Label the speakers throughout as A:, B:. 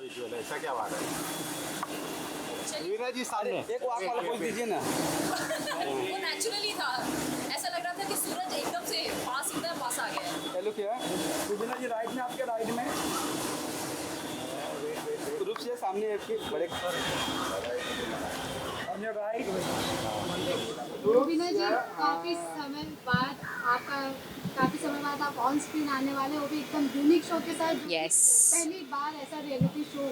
A: Visual है, ऐसा क्या बात है? वीना जी सामने
B: एक वाक वाला पोज दीजिए ना।
C: वो नेचुरली था, ऐसा लग रहा था कि सूरज एकदम से एकदम पास आ गया है।
B: हेलो क्या सुबिना जी, राइट में आपके राइट में रूप से सामने आपके बड़े अपने राइट।
D: रुबीना जी, काफी समय बाद आप ऑन स्क्रीन आने वाले, वो भी एकदम यूनिक शो के साथ।
C: Yes.
D: पहली बार ऐसा रियलिटी शो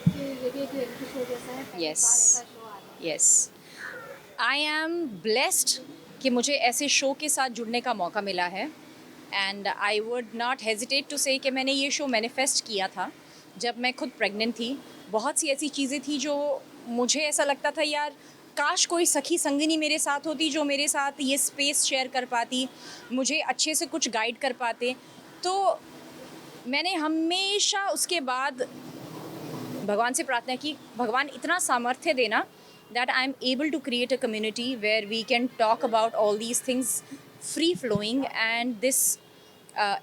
D: जैसा है, पहली
C: Yes.
D: बार ऐसा शो आ रहा है।
C: यस, आई एम ब्लेस्ड कि मुझे ऐसे शो के साथ जुड़ने का मौका मिला है and I would not hesitate to say कि मैंने ये शो मैनिफेस्ट किया था जब मैं खुद प्रेग्नेंट थी। बहुत सी ऐसी चीज़ें थी जो मुझे ऐसा लगता था यार काश कोई सखी संगिनी मेरे साथ होती जो मेरे साथ ये स्पेस शेयर कर पाती, मुझे अच्छे से कुछ गाइड कर पाते। तो मैंने हमेशा उसके बाद भगवान से प्रार्थना की, भगवान इतना सामर्थ्य देना that I'm able to create a community where we can talk about all these things free flowing, and this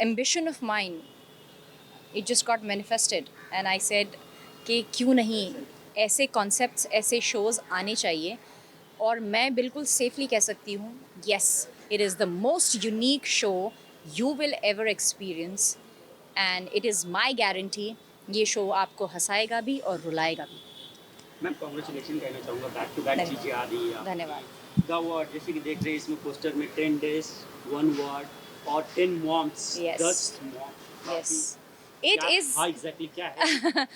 C: ambition of mine, it just got manifested and I said कि क्यों नहीं ऐसे concepts, ऐसे shows आने चाहिए। और मैं बिल्कुल safely कह सकती हूँ yes, it is the most unique show you will ever experience and it is my guarantee ये show आपको हंसाएगा भी और रुलाएगा भी।
B: मैं कांग्रेचुलेशन कहना चाहूँगा, बैक टू बैक चीज़ें आ रही है।
C: धन्यवाद।
B: द वर्ड जैसे कि देख रहे हैं इसमें पोस्टर में 10 days 1 word और 10 moms।
C: Yes.
B: 10 moms।
C: Yes, it is
B: हाँ एग्जैक्टली क्या है?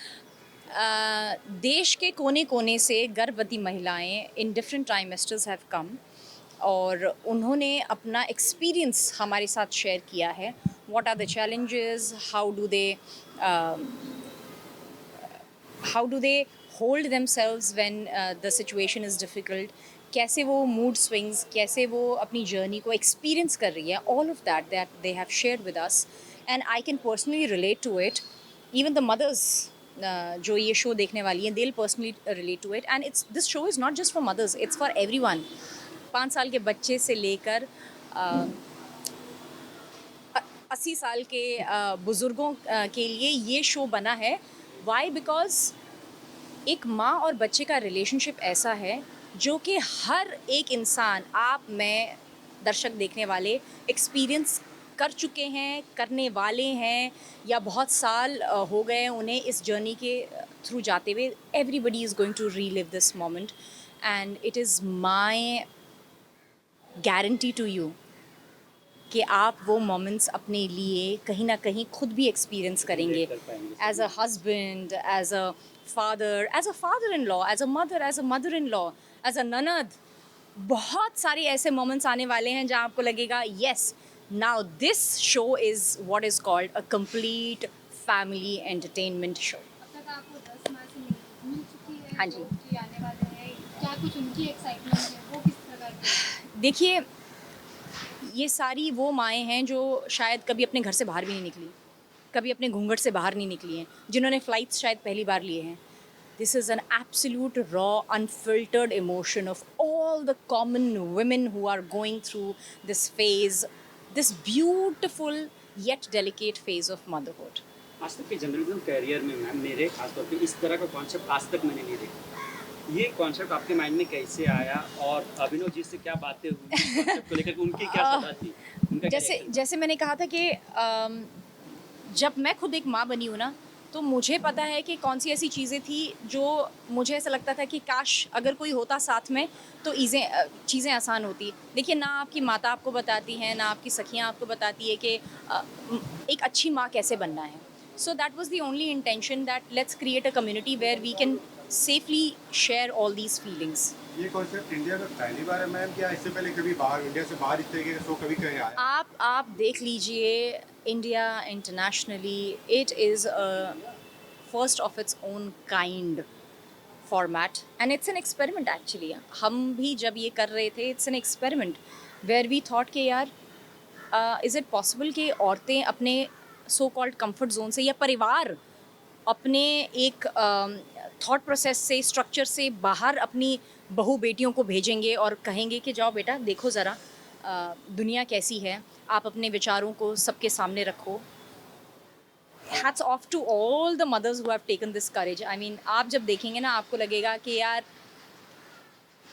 C: देश के कोने कोने से गर्भवती महिलाएं in different trimesters have come और उन्होंने अपना एक्सपीरियंस हमारे साथ शेयर किया है। What are the challenges, how do they hold themselves when the situation is difficult, कैसे वो मूड स्विंग्स, कैसे वो अपनी जर्नी को एक्सपीरियंस कर रही है, all of that they have shared with us and I can personally relate to it. Even the mothers जो ये शो देखने वाली हैं, they will personally relate to it and this show is not just for mothers, it's for everyone. 5 साल के बच्चे से लेकर 80 साल के बुज़ुर्गों के लिए ये शो बना है। वाई? बिकॉज एक माँ और बच्चे का रिलेशनशिप ऐसा है जो कि हर एक इंसान, आप, मैं, दर्शक देखने वाले एक्सपीरियंस कर चुके हैं, करने वाले हैं, या बहुत साल हो गए उन्हें इस जर्नी के थ्रू जाते हुए। Everybody is going to relive this moment and it is my guarantee to you कि आप वो मोमेंट्स अपने लिए कहीं ना कहीं खुद भी एक्सपीरियंस करेंगे, as a husband, as a father in law, as a mother in law, as a ननद। बहुत सारे ऐसे मोमेंट्स आने वाले हैं जहाँ आपको लगेगा yes, now this show is what is called a complete family entertainment show.
D: अब तक आपको 10 मार्च मिल चुकी है।
C: हाँ जी।
D: जो आने वाले हैं, क्या कुछ उनकी एक्साइटमेंट है, वो किस प्रकार की है?
C: देखिए, ये सारी वो माएँ हैं जो शायद कभी अपने घर से बाहर भी नहीं निकली, कभी अपने घूंघट से बाहर नहीं निकली हैं, जिन्होंने फ़्लाइट्स शायद पहली बार लिए हैं। This is an absolute raw unfiltered emotion of all the common women who are going through this phase, this beautiful yet delicate phase of motherhood.
B: आज तक के जर्नलिज्म करियर में मैम मेरे खासतौर पे इस तरह का कॉन्सेप्ट आज तक मैंने नहीं देखा। ये कॉन्सेप्ट आपके माइंड में कैसे आया और अभिनव जी से क्या बातें हुई कॉन्सेप्ट को लेकर, उनकी क्या सलाह थी, उनका क्या
C: जैसे मैंने कहा था कि जब मैं खुद एक माँ बनी हूँ ना, तो मुझे पता है कि कौन सी ऐसी चीज़ें थी जो मुझे ऐसा लगता था कि काश अगर कोई होता साथ में तो चीज़ें आसान होती। देखिए, ना आपकी माता आपको बताती हैं, ना आपकी सखियाँ आपको बताती है कि एक अच्छी माँ कैसे बनना है। So that was the only intention that let's create a community where we can safely share all these feelings.
A: ये कॉन्सेप्ट इंडिया में पहली बार है मैम, क्या इससे पहले कभी बाहर, इंडिया से बाहर इस तरीके का शो कभी कहीं आया?
C: आप देख लीजिए, India internationally it is a first of its own kind format and it's an experiment actually. हम भी जब ये कर रहे थे, it's an experiment where we thought कि यार इज़ इट पॉसिबल कि औरतें अपने सो कॉल्ड कंफर्ट जोन से, या परिवार अपने एक थॉट प्रोसेस से, स्ट्रक्चर से बाहर अपनी बहू बेटियों को भेजेंगे और कहेंगे कि जाओ बेटा देखो ज़रा दुनिया कैसी है, आप अपने विचारों को सबके सामने रखो। Hats off to all the mothers who have taken this courage. I mean आप जब देखेंगे ना आपको लगेगा कि यार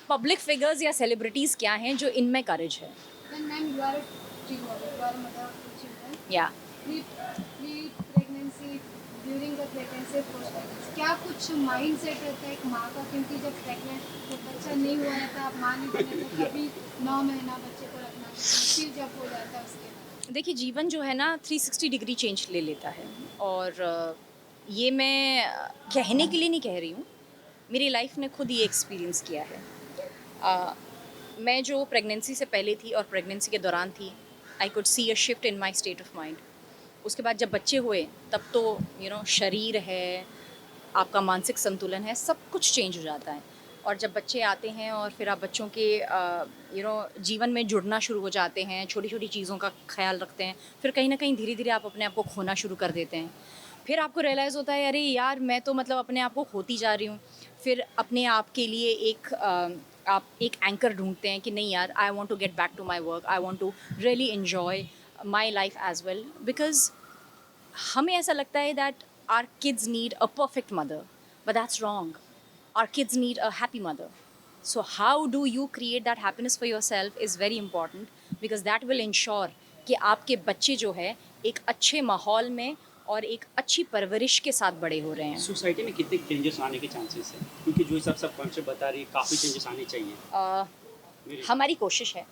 C: पब्लिक फिगर्स या सेलिब्रिटीज़ क्या हैं जो इनमें करेज है.
D: Then ma'am, you are a teen mother, you are a mother of two children.
C: या
D: Pre-pregnancy, during the pregnancy, post pregnancy, क्या कुछ माइंड सेट रहता है एक माँ का? क्योंकि जब प्रेग्नेंट जब बच्चा नहीं हुआ रहता, आप माँ नहीं बने तो कभी 9 महीना बच्चे को रखना, फिर जब हो जाता है उसके बाद
C: देखिए जीवन जो है ना 360 डिग्री चेंज ले लेता है. और ये मैं कहने के लिए नहीं कह रही हूँ, मेरी लाइफ ने खुद ये एक्सपीरियंस किया है. मैं जो प्रेगनेंसी से पहले थी और प्रेगनेंसी के दौरान थी, I could see a shift in my state of mind. उसके बाद जब बच्चे हुए तब तो शरीर है, आपका मानसिक संतुलन है, सब कुछ चेंज हो जाता है. और जब बच्चे आते हैं और फिर आप बच्चों के जीवन में जुड़ना शुरू हो जाते हैं, छोटी छोटी चीज़ों का ख्याल रखते हैं, फिर कहीं ना कहीं धीरे धीरे आप अपने आप को खोना शुरू कर देते हैं. फिर आपको रियलाइज़ होता है अरे यार मैं तो मतलब अपने आप को खोती जा रही हूँ. फिर अपने आप के लिए आप एक एंकर ढूंढते हैं कि नहीं यार, I want to get back to my work, I want to really enjoy my life as well. Because हमें ऐसा लगता है that our kids need a perfect mother, but that's wrong. Our kids need a happy mother. So how do you create that happiness for yourself is very important, because that will ensure कि आपके बच्चे जो है एक अच्छे माहौल में और एक अच्छी परवरिश के साथ बड़े हो रहे हैं.
B: सोसाइटी में कितने चेंजेस आने के चांसेस हैं? क्योंकि जो सब कॉन्सेप्ट बता रही है काफ़ी चेंजेस आने चाहिए.
C: हमारी कोशिश है.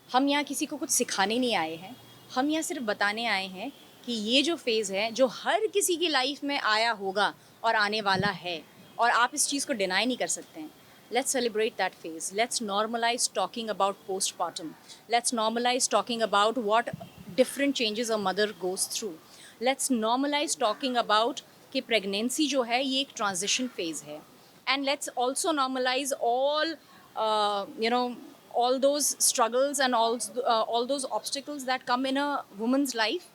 C: हम यहाँ किसी को कुछ सिखाने नहीं आए हैं, हम यहाँ सिर्फ बताने आए हैं कि ये जो फेज़ है जो हर किसी की लाइफ में आया होगा और आने वाला है, और आप इस चीज़ को डिनाई नहीं कर सकते हैं. Let's celebrate that phase. Let's normalize talking about postpartum. Let's normalize talking about what different changes a mother goes through. Let's normalize talking about कि pregnancy जो है ये एक transition phase है. And let's also normalize all those struggles and all those obstacles that come in a woman's life.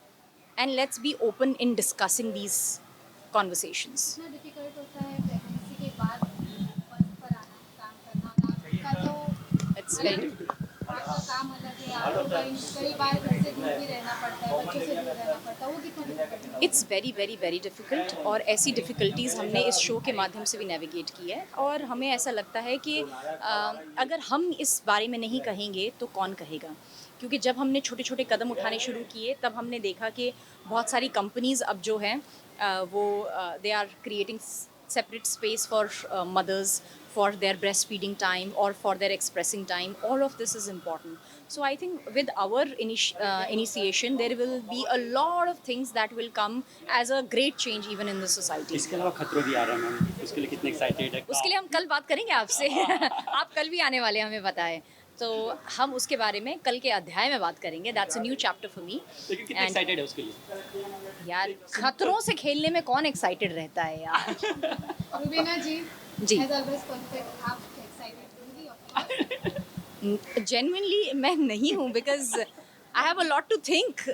C: And let's be open in discussing these conversations.
D: इतना difficult होता है pregnancy के बाद बस पर आना, काम करना. आपका तो
C: It's very difficult.
D: आपका काम अलग है, आपको कई बार घर से दूर भी रहना पड़ता है, बच्चों से दूर रहना पड़ता है, वो कितना डिफिकल्ट है?
C: It's very very very difficult. और ऐसी डिफ़िकल्टीज़ हमने इस शो के माध्यम से भी नेविगेट की है. और हमें ऐसा लगता है कि अगर हम इस बारे में नहीं कहेंगे तो कौन कहेगा. क्योंकि जब हमने छोटे छोटे कदम उठाने शुरू किए तब हमने देखा कि बहुत सारी कंपनीज़ अब जो हैं वो they are creating separate space for mothers for their breastfeeding time or for their expressing time. All of this is important. So I think with our initiation there will be a lot of things that will come as a great change even in the society.
B: इसके अलावा खतरों भी आ रहा है ma'am, उसके लिए कितने excited है?
C: उसके लिए हम कल बात करेंगे आपसे. आप कल भी आने वाले हैं, हमें पता है. तो हम उसके बारे में कल के अध्याय में बात करेंगे. That's a new chapter for me.
B: लेकिन कितने एक्साइटेड है उसके लिए?
C: यार खतरों से खेलने में कौन एक्साइटेड रहता है यार.
D: रुबीना जी,
C: जी.
D: as always perfect, आप excited होंगी of course.
C: जेन्युइनली मैं नहीं हूँ, because I have a lot to think.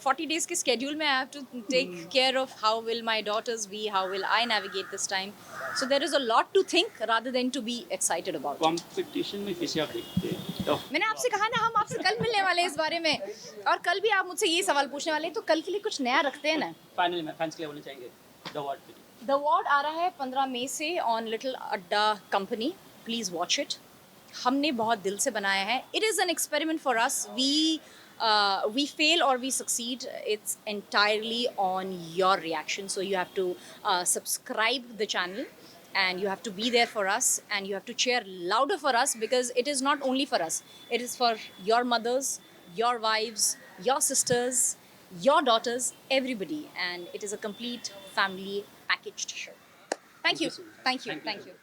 C: 40 days के स्केड्यूल में I have to take care of how will my daughters be, how will I navigate this time. So there is a lot to think rather than to be excited about.
B: Competition में किसे आप देखते हैं? तो
C: मैंने आपसे कहा ना हम आपसे कल मिलने वाले हैं इस बारे में, और कल भी आप मुझसे ये सवाल पूछने वाले हैं, तो कल के लिए कुछ नया रखते हैं ना.
B: फाइनली मैं फैंस के लिए बोलना चाहेंगे द अवार्ड के लिए.
C: द अवार्ड आ रहा है 15 मई से ऑन लिटिल अड्डा कंपनी. Please watch it. हमने बहुत दिल से बनाया है. It is an experiment for us. We fail or we succeed. It's entirely on your reaction. So you have to subscribe the channel, and you have to be there for us, and you have to cheer louder for us, because it is not only for us. It is for your mothers, your wives, your sisters, your daughters, everybody. And it is a complete family packaged show. Thank you.
B: so much.
C: Thank you.
B: Thank you.
C: Thank you.